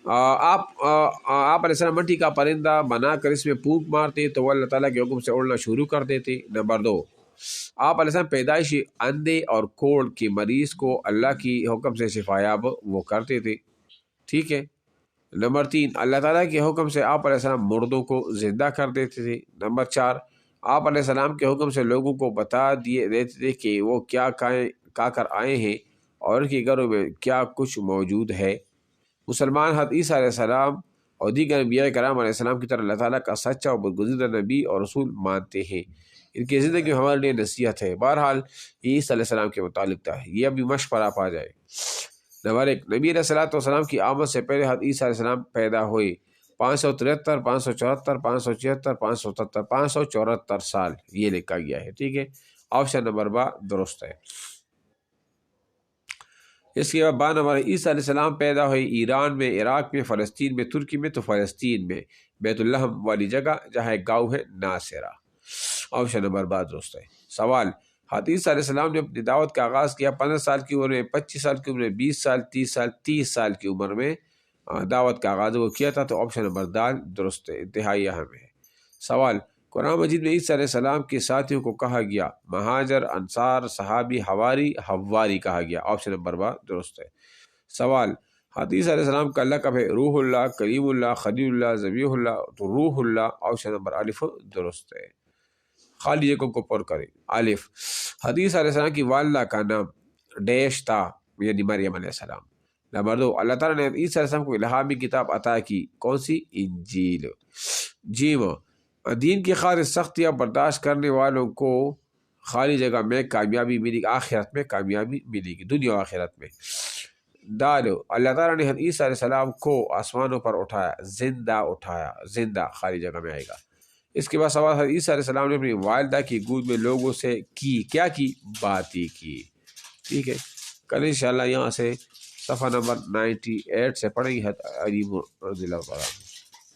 آپ علیہ السلام مٹی کا پرندہ بنا کر اس میں پھونک مارتے تو وہ اللہ تعالیٰ کے حکم سے اڑنا شروع کر دیتے۔ نمبر 2، آپ علیہ السلام پیدائشی اندھے اور کوڑ کے مریض کو اللہ کی حکم سے شفایاب وہ کرتے تھے، ٹھیک ہے۔ نمبر 3، اللہ تعالیٰ کے حکم سے آپ علیہ السلام مردوں کو زندہ کر دیتے تھے۔ نمبر 4، آپ علیہ السلام کے حکم سے لوگوں کو بتا دیتے تھے کہ وہ کیا کر آئے ہیں اور ان کے گھروں میں کیا کچھ موجود ہے۔ مسلمان حضرت عیسیٰ علیہ السلام اور دیگر انبیاء کرام علیہ السلام کی طرح اللہ تعالیٰ کا سچا اور برگزیدہ نبی اور رسول مانتے ہیں۔ ان کی زندگی میں ہمارے لیے نصیحت ہے۔ بہرحال یہ عیسیٰ علیہ السلام کے متعلق تھا، یہ ابھی مشق پر آپ آ جائے۔ نمبر 1، نبی علیہ السلام کی آمد سے پہلے حضرت عیسیٰ علیہ السلام پیدا ہوئے 573، 574، 576، 577، 574 سال یہ لکھا گیا ہے، ٹھیک ہے۔ آپشن نمبر با درست ہے۔ اس کے بعد نمبر، عیسیٰ علیہ السلام پیدا ہوئے ایران میں، عراق میں، فلسطین میں، ترکی میں۔ تو فلسطین میں بیت الحم والی جگہ جہاں ایک گاؤں ہے ناصرہ۔ آپشن نمبر با درست ہے۔ سوال، حضرت عیسیٰ علیہ السلام نے اپنی دعوت کا آغاز کیا 15 سال کی عمر میں، 25 سال کی عمر میں، 20 سال، 30 سال، 30 سال کی عمر میں دعوت کا آغاز وہ کیا تھا؟ تو آپشن نمبر دال درست ہے، انتہائی اہم ہے۔ سوال، قرآن مجید میں عیسیٰ علیہ السلام کے ساتھیوں کو کہا گیا مہاجر، انصار، صحابی، حواری، حواری کہا گیا؟ آپشن نمبر با درست ہے۔ سوال، حضرت عیسیٰ علیہ السلام کا لقب ہے روح اللہ، کلیم اللہ، خلیل اللہ، ذبیح اللہ، تو روح اللہ آپشن نمبر الف درست ہے۔ خالی جگہوں کو پر کریں۔ الف، حضرت عیسیٰ علیہ السلام کی والدہ کا نام ڈیش تھا، یعنی مریم علیہ السلام۔ نمبر 2، اللہ تعالیٰ نے عیسیٰ علیہ السلام کو الہامی کتاب عطا کی، کون سی؟ انجیل۔ جیم، دین کی خاطر سختیاں برداشت کرنے والوں کو خالی جگہ میں کامیابی ملے گی، آخرت میں کامیابی ملے گی، دنیا و آخرت میں۔ دال، اللہ تعالیٰ نے حضرت عیسیٰ علیہ السلام کو آسمانوں پر اٹھایا، اٹھایا، زندہ خالی جگہ میں آئے گا۔ اس کے بعد سوال، حضرت عیسیٰ علیہ السلام نے اپنی والدہ کی گود میں لوگوں سے کیا کی؟ باتیں کی، ٹھیک ہے۔ کل انشاءاللہ یہاں سے صفحہ نمبر 98 سے پڑھیں گے حضرت علی رضی اللہ عنہ۔